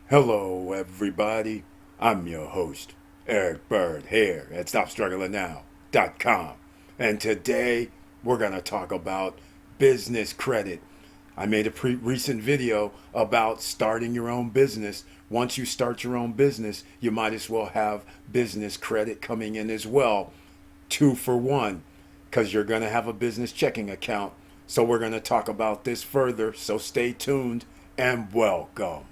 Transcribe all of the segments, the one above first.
Hello, everybody. I'm your host, Eric Bird, here at StopStrugglingNow.com. And today, we're going to talk about business credit. I made a recent video about starting your own business. Once you start your own business, you might as well have business credit coming in as well. Two for one, because you're going to have a business checking account. So, we're going to talk about this further. So, stay tuned and welcome.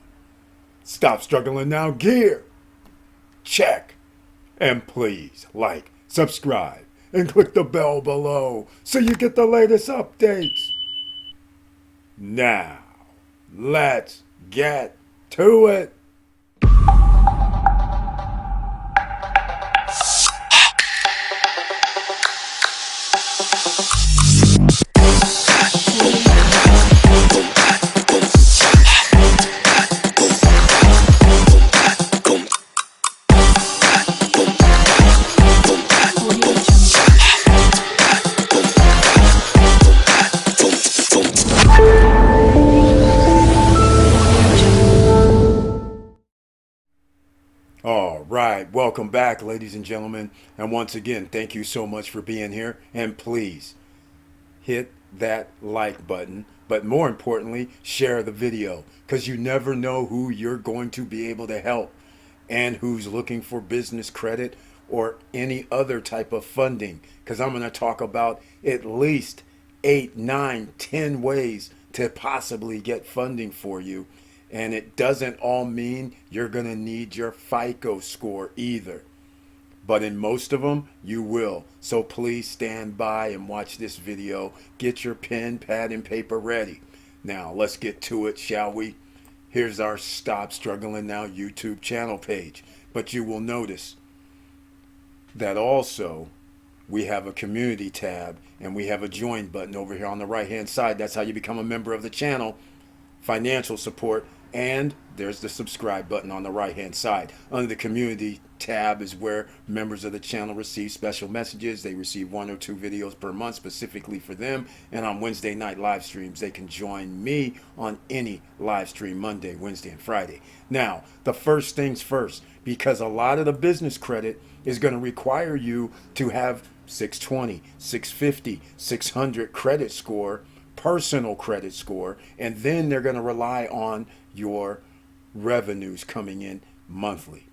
Stop struggling now gear. Check. And please like, subscribe, and click the bell below so you get the latest updates. Now, let's get to it. All right, welcome back, ladies and gentlemen. And once again, thank you so much for being here. And please hit that like button, but more importantly, share the video because you never know who you're going to be able to help and who's looking for business credit or any other type of funding. Because I'm going to talk about at least 8, 9, 10 ways to possibly get funding for you. And it doesn't all mean you're going to need your FICO score either. But in most of them, you will. So please stand by and watch this video. Get your pen, pad, and paper ready. Now, let's get to it, shall we? Here's our Stop Struggling Now YouTube channel page. But you will notice that also we have a community tab and we have a join button over here on the right hand side. That's how you become a member of the channel. Financial support, and there's the subscribe button on the right hand side. Under the community tab is where members of the channel receive special messages. They receive 1 or 2 videos per month specifically for them, and on Wednesday night live streams they can join me on any live stream Monday, Wednesday, and Friday. Now, the first things first, because a lot of the business credit is going to require you to have 620, 650, 600 credit score, personal credit score, and then they're going to rely on your revenues coming in monthly.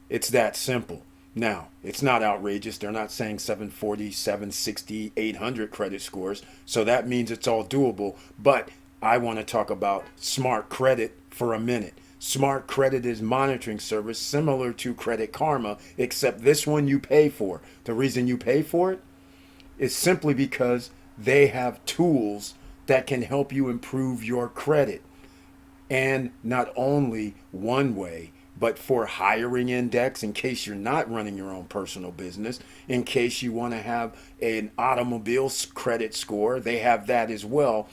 It's that simple. Now, it's not outrageous. They're not saying 740, 760, 800 credit scores, so that means it's all doable. But I want to talk about Smart Credit for a minute. Smart Credit is monitoring service similar to Credit Karma, except this one you pay for. The reason you pay for it is simply because they have tools that can help you improve your credit. And not only one way, but for hiring index, in case you're not running your own personal business, in case you want to have an automobile credit score, they have that as well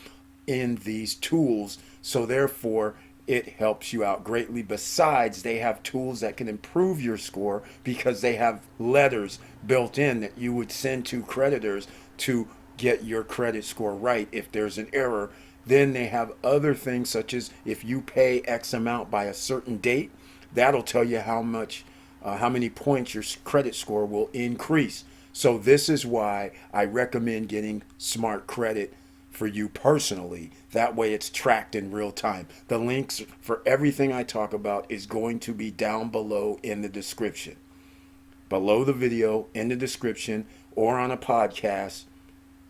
in these tools. So therefore, it helps you out greatly. Besides, they have tools that can improve your score because they have letters built in that you would send to creditors to get your credit score right if there's an error. Then they have other things such as if you pay X amount by a certain date, that'll tell you how many points your credit score will increase. So this is why I recommend getting Smart Credit for you personally. That way it's tracked in real time. The links for everything I talk about is going to be down below in the description. Below the video, in the description, or on a podcast,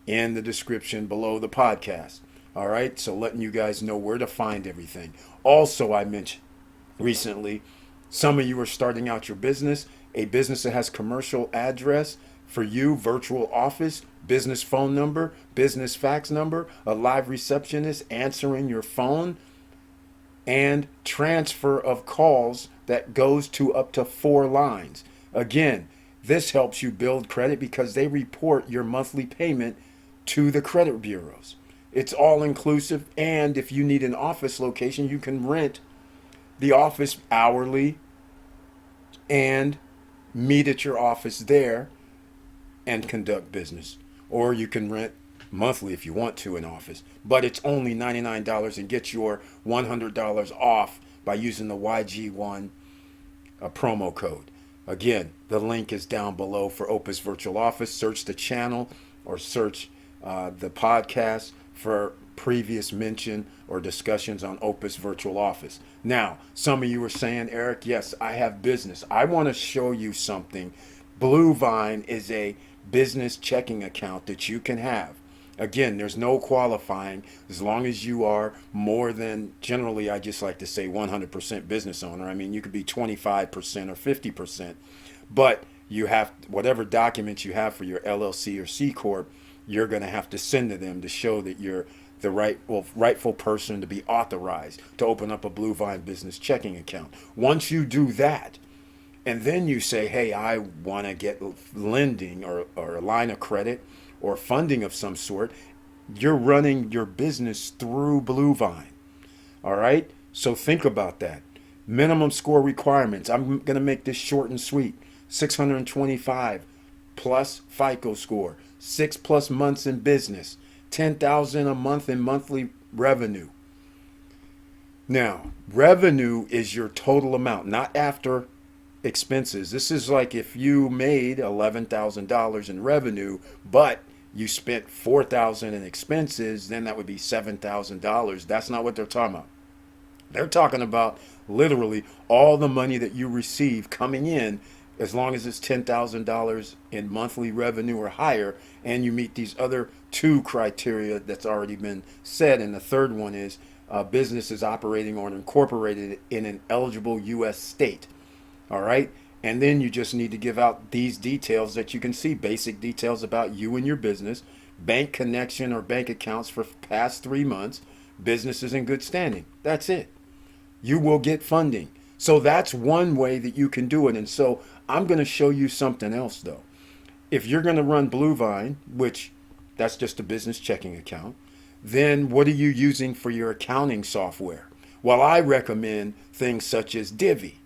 in the description below the podcast. All right, so letting you guys know where to find everything. Also, I mentioned recently, some of you are starting out your business, a business that has commercial address for you, virtual office, business phone number, business fax number, a live receptionist answering your phone, and transfer of calls that goes to up to 4 lines. Again, this helps you build credit because they report your monthly payment to the credit bureaus. It's all inclusive, and if you need an office location, you can rent the office hourly and meet at your office there and conduct business. Or you can rent monthly if you want to in office, but it's only $99 and get your $100 off by using the YG1 promo code. Again, the link is down below for Opus Virtual Office. Search the channel or search the podcast for previous mention or discussions on Opus Virtual Office. Now, some of you were saying, Eric, yes, I have business. I want to show you something. Bluevine is a business checking account that you can have. Again, there's no qualifying as long as you are more than, generally, I just like to say 100% business owner. I mean, you could be 25% or 50%, but you have whatever documents you have for your LLC or C Corp, you're going to have to send to them to show that you're the rightful person to be authorized to open up a Bluevine business checking account. Once you do that, and then you say, hey, I want to get lending or a line of credit or funding of some sort, you're running your business through Bluevine. All right? So think about that. Minimum score requirements. I'm going to make this short and sweet. 625 plus FICO score. 6+ months in business. 10,000 a month in monthly revenue. Now, revenue is your total amount, not after expenses. This is like if you made $11,000 in revenue, but you spent $4,000 in expenses, then that would be $7,000. That's not what they're talking about. They're talking about literally all the money that you receive coming in, as long as it's $10,000 in monthly revenue or higher, and you meet these other two criteria that's already been said. And the third one is business is operating or incorporated in an eligible U.S. state. All right. And then you just need to give out these details that you can see, basic details about you and your business, bank connection or bank accounts for past 3 months, business is in good standing. That's it. You will get funding. So that's one way that you can do it. And so I'm going to show you something else, though. If you're going to run Bluevine, which that's just a business checking account, then what are you using for your accounting software? Well, I recommend things such as Divvy.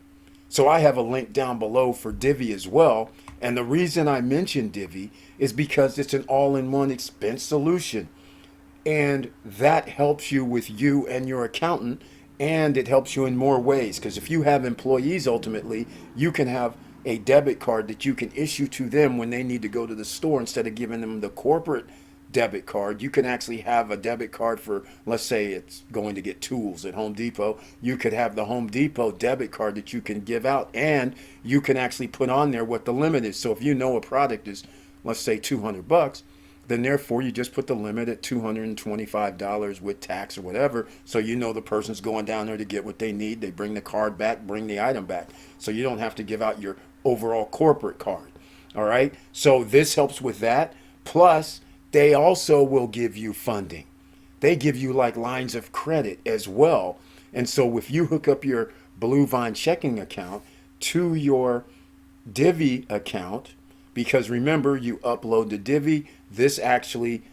So I have a link down below for Divvy as well. And the reason I mention Divvy is because it's an all-in-one expense solution. And that helps you with you and your accountant, and it helps you in more ways. Because if you have employees, ultimately, you can have a debit card that you can issue to them when they need to go to the store. Instead of giving them the corporate debit card, you can actually have a debit card for, let's say it's going to get tools at Home Depot. You could have the Home Depot debit card that you can give out, and you can actually put on there what the limit is. So if you know a product is, let's say $200, then therefore you just put the limit at $225 with tax or whatever. So you know the person's going down there to get what they need. They bring the card back, bring the item back. So you don't have to give out your overall corporate card. All right. So this helps with that. Plus, they also will give you funding. They give you like lines of credit as well. And so if you hook up your Bluevine checking account to your Divvy account, because remember, you upload the Divvy, this actually,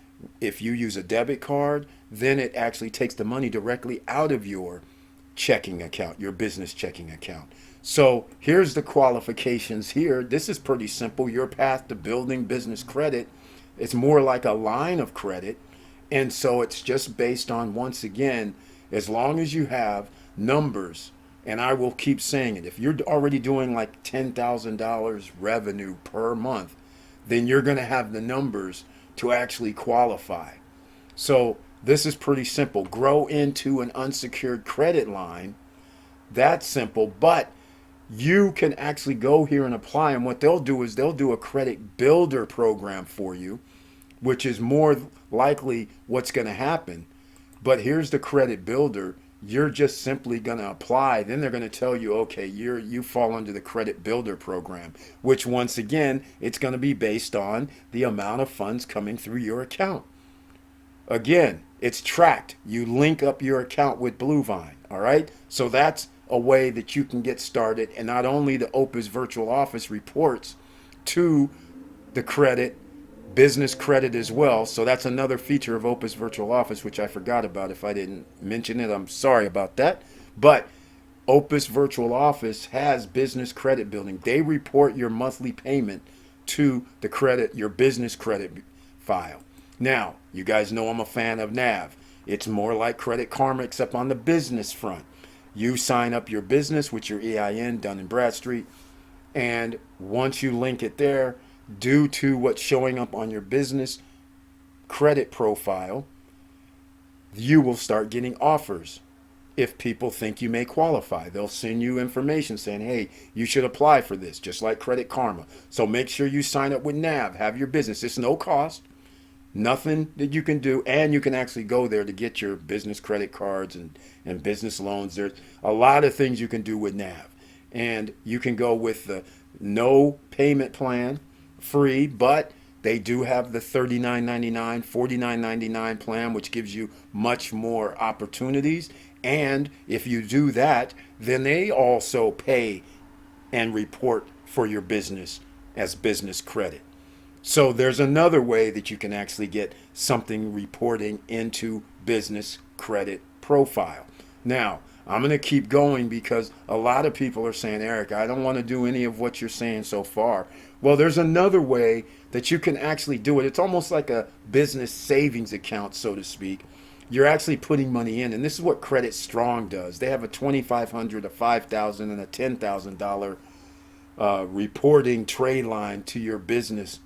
if you use a debit card, then it actually takes the money directly out of your checking account, your business checking account. So here's the qualifications here. This is pretty simple. Your path to building business credit, it's more like a line of credit. And so it's just based on, once again, as long as you have numbers, and I will keep saying it, if you're already doing like $10,000 revenue per month, then you're going to have the numbers to actually qualify. So this is pretty simple. Grow into an unsecured credit line. That's simple, but you can actually go here and apply. And what they'll do is they'll do a credit builder program for you, which is more likely what's going to happen. But here's the credit builder. You're just simply going to apply. Then they're going to tell you, okay, you fall under the credit builder program, which once again, it's going to be based on the amount of funds coming through your account. Again, it's tracked. You link up your account with Bluevine. All right. So that's a way that you can get started. And not only the Opus Virtual Office reports to the credit, business credit as well. So that's another feature of Opus Virtual Office, which I forgot about. If I didn't mention it, I'm sorry about that. But Opus Virtual Office has business credit building. They report your monthly payment to the credit, your business credit file. Now, you guys know I'm a fan of NAV. It's more like Credit Karma, except on the business front. You sign up your business with your EIN, Dun and Bradstreet, and once you link it there, due to what's showing up on your business credit profile, you will start getting offers. If people think you may qualify, they'll send you information saying, hey, you should apply for this, just like Credit Karma. So make sure you sign up with NAV, have your business. It's no cost, nothing that you can do, and you can actually go there to get your business credit cards and business loans. There's a lot of things you can do with NAV. And you can go with the no payment plan, free, but they do have the $39.99, $49.99 plan, which gives you much more opportunities. And if you do that, then they also pay and report for your business as business credit. So there's another way that you can actually get something reporting into business credit profile. Now, I'm going to keep going because a lot of people are saying, Eric, I don't want to do any of what you're saying so far. Well, there's another way that you can actually do it. It's almost like a business savings account, so to speak. You're actually putting money in, and this is what Credit Strong does. They have a $2,500, a $5,000, and a $10,000 reporting trade line to your business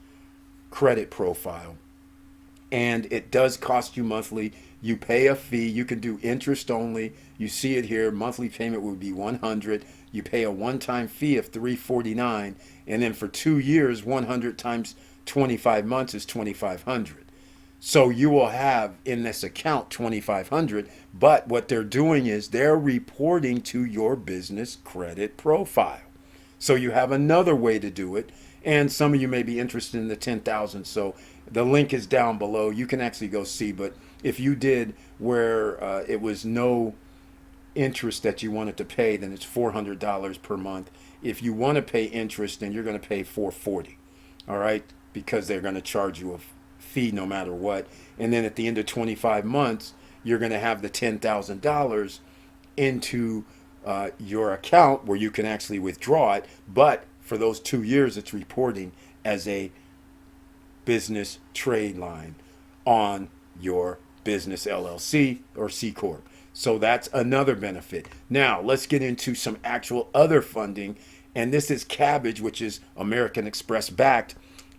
credit profile. And it does cost you monthly. You pay a fee. You can do interest only. You see it here. Monthly payment would be $100. You pay a one-time fee of $349, and then for 2 years, 100 times 25 months is $2,500. So you will have in this account $2,500, but what they're doing is they're reporting to your business credit profile. So you have another way to do it, and some of you may be interested in the 10,000. So the link is down below. You can actually go see, but if you did where it was no interest that you wanted to pay, then it's $400 per month. If you want to pay interest, then you're going to pay $440. All right, because they're going to charge you a fee no matter what. And then at the end of 25 months, you're going to have the $10,000 into your account where you can actually withdraw it. But for those 2 years, it's reporting as a business trade line on your business LLC or C Corp. So that's another benefit. Now let's get into some actual other funding. And this is Cabbage, which is American Express backed.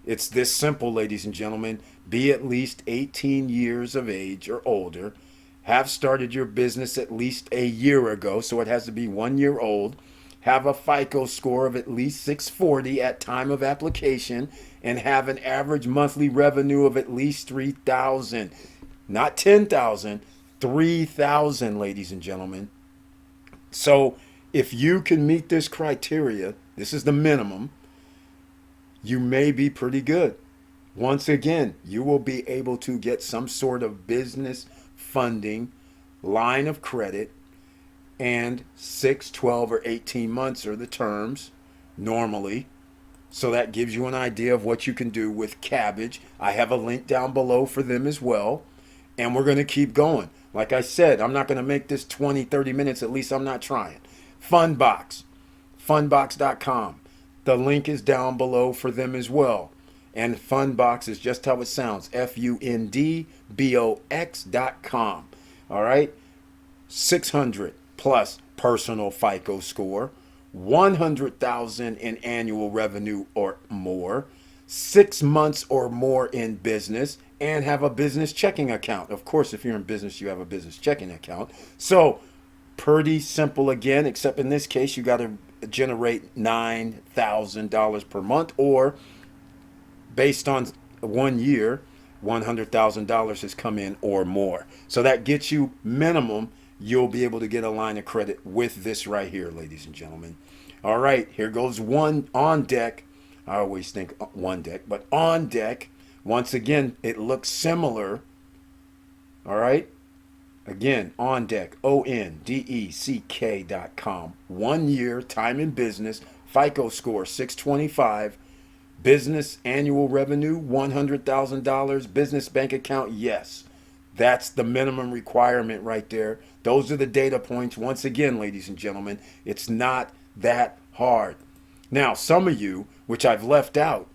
It's this simple, ladies and gentlemen. Be at least 18 years of age or older. Have started your business at least a year ago, so it has to be 1 year old. Have a FICO score of at least 640 at time of application, and have an average monthly revenue of at least 3,000. Not 10,000, 3,000, ladies and gentlemen. So if you can meet this criteria, this is the minimum, you may be pretty good. Once again, you will be able to get some sort of business funding, line of credit, and 6, 12, or 18 months are the terms normally. So that gives you an idea of what you can do with Cabbage. I have a link down below for them as well. And we're going to keep going. Like I said, I'm not going to make this 20, 30 minutes. At least I'm not trying. Fundbox, fundbox.com. The link is down below for them as well. And Fundbox is just how it sounds. FUNDBOX.com. All right. 600 plus personal FICO score. 100,000 in annual revenue or more. 6 months or more in business. And have a business checking account. Of course, if you're in business, you have a business checking account. So pretty simple again, except in this case, you got to generate $9,000 per month, or based on 1 year, $100,000 has come in or more. So that gets you minimum. You'll be able to get a line of credit with this right here, ladies and gentlemen. All right, here goes one on deck. I always think one deck, but on deck. Once again, it looks similar. All right. Again, on deck, ONDECK.com. 1 year, time in business, FICO score 625, business annual revenue $100,000, business bank account, yes. That's the minimum requirement right there. Those are the data points. Once again, ladies and gentlemen, it's not that hard. Now, some of you, which I've left out,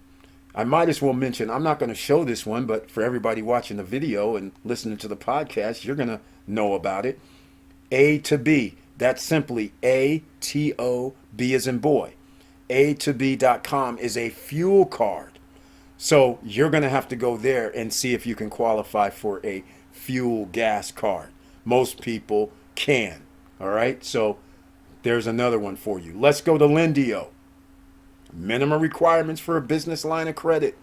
I might as well mention, I'm not going to show this one, but for everybody watching the video and listening to the podcast, you're going to know about it. A to B, That's simply A-T-O-B as in boy. A2B.com is a fuel card. So you're going to have to go there and see if you can qualify for a fuel gas card. Most people can. All right. So there's another one for you. Let's go to Lendio. Minimum requirements for a business line of credit.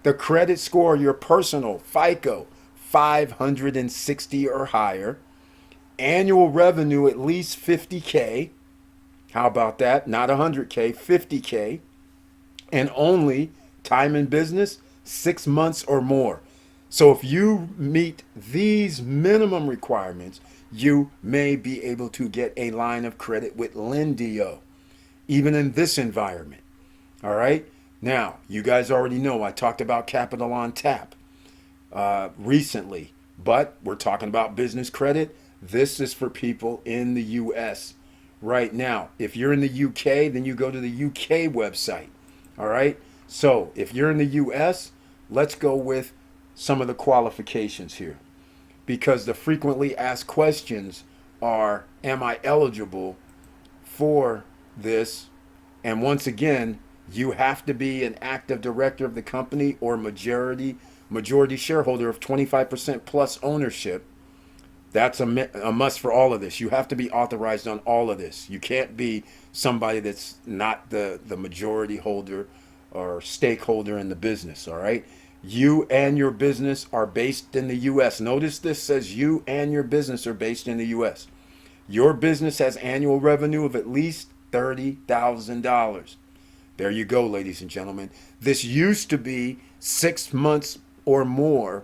The credit score, your personal FICO, 560 or higher. Annual revenue at least 50K. How about that? Not 100K, 50K. And only time in business, 6 months or more. So if you meet these minimum requirements, you may be able to get a line of credit with Lendio, even in this environment. All right. Now, you guys already know I talked about Capital on Tap recently, but we're talking about business credit. This is for people in the U.S. right now. If you're in the UK, then you go to the UK website. All right. So if you're in the U.S., let's go with some of the qualifications here, because the frequently asked questions are, am I eligible for this? And once again, you have to be an active director of the company or majority shareholder of 25% plus ownership. That's a must for all of this. You have to be authorized on all of this. You can't be somebody that's not the majority holder or stakeholder in the business. All right. You and your business are based in the U.S. Notice this says you and your business are based in the U.S. Your business has annual revenue of at least $30,000. There you go, ladies and gentlemen. This used to be 6 months or more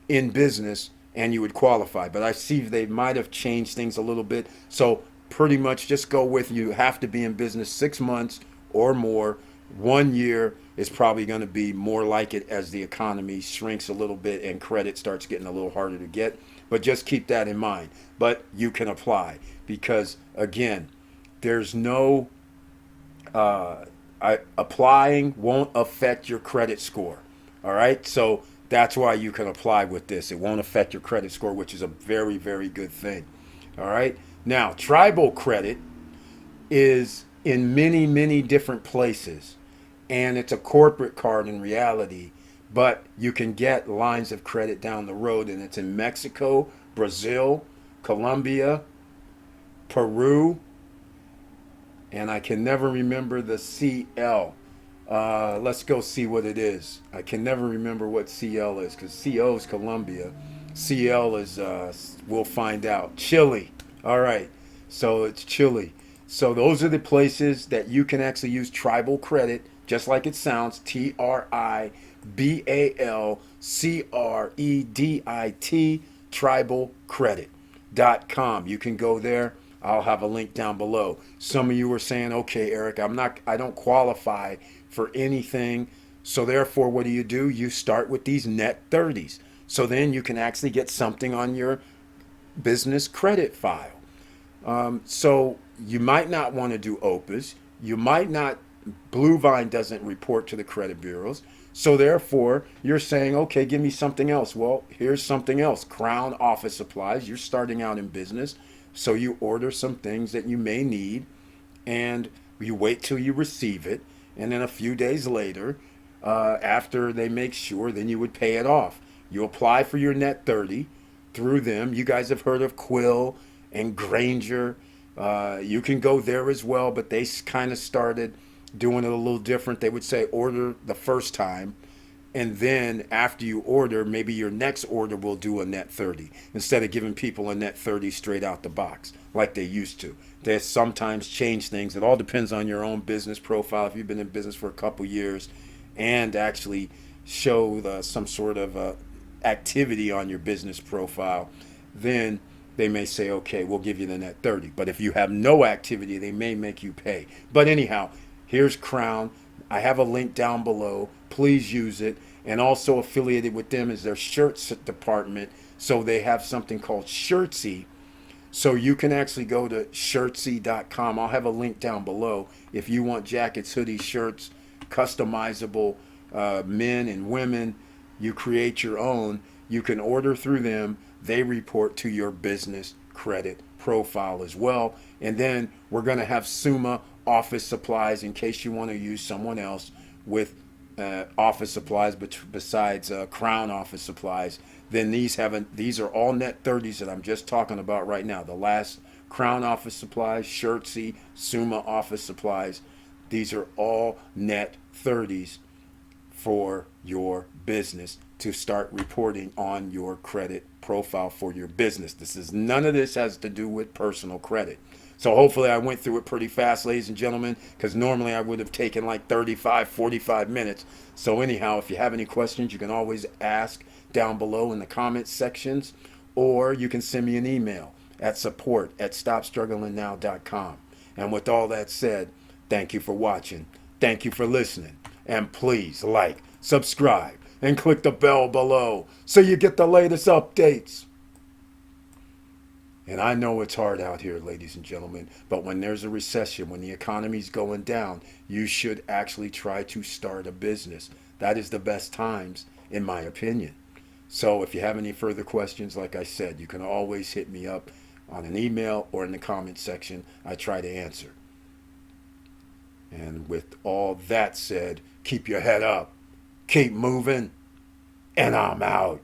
in business and you would qualify. But I see they might have changed things a little bit. So pretty much just go with, you have to be in business 6 months or more. 1 year is probably going to be more like it as the economy shrinks a little bit and credit starts getting a little harder to get. But just keep that in mind. But you can apply because, again, there's no applying won't affect your credit score. All right. So that's why you can apply with this. It won't affect your credit score, which is a very, very good thing. All right. Now, tribal credit is in many, many different places, and it's a corporate card in reality, but you can get lines of credit down the road, and it's in Mexico, Brazil, Colombia, Peru, and I can never remember the CL. Let's go see what it is. I can never remember what CL is because CO is Colombia. CL is, we'll find out. Chile. All right. So it's Chile. So those are the places that you can actually use tribal credit, just like it sounds, TRIBALCREDIT, tribalcredit.com. You can go there. I'll have a link down below. Some of you were saying, okay, Eric, I don't qualify for anything. So therefore, what do? You start with these net 30s. So then you can actually get something on your business credit file. So you might not want to do OPAs. You might not, Blue Vine doesn't report to the credit bureaus. So therefore, you're saying, okay, give me something else. Well, here's something else. Crown office supplies. You're starting out in business. So you order some things that you may need, and you wait till you receive it. And then a few days later, after they make sure, then you would pay it off. You apply for your net 30 through them. You guys have heard of Quill and Granger. You can go there as well, but they kind of started doing it a little different. They would say order the first time, and then after you order, maybe your next order will do a net 30 instead of giving people a net 30 straight out the box like they used to. They sometimes change things. It all depends on your own business profile. If you've been in business for a couple years and actually show some sort of activity on your business profile, then they may say, okay, we'll give you the net 30. But if you have no activity, they may make you pay. But anyhow, here's Crown. I have a link down below. Please use it. And also affiliated with them is their shirts department. So they have something called Shirtsy. So you can actually go to shirtsy.com. I'll have a link down below. If you want jackets, hoodies, shirts, customizable men and women, you create your own. You can order through them. They report to your business credit profile as well. And then we're going to have Summa office supplies in case you want to use someone else with office supplies, but besides Crown office supplies. Then these are all net 30s that I'm just talking about right now. The last Crown office supplies, Shirtsy, Summa office supplies. These are all net 30s for your business to start reporting on your credit profile for your business. None of this has to do with personal credit. So hopefully I went through it pretty fast, ladies and gentlemen, because normally I would have taken like 35, 45 minutes. So anyhow, if you have any questions, you can always ask down below in the comments sections, or you can send me an email at support@stopstrugglingnow.com. And with all that said, thank you for watching. Thank you for listening. And please like, subscribe, and click the bell below so you get the latest updates. And I know it's hard out here, ladies and gentlemen, but when there's a recession, when the economy's going down, you should actually try to start a business. That is the best times, in my opinion. So if you have any further questions, like I said, you can always hit me up on an email or in the comment section. I try to answer. And with all that said, keep your head up, keep moving, and I'm out.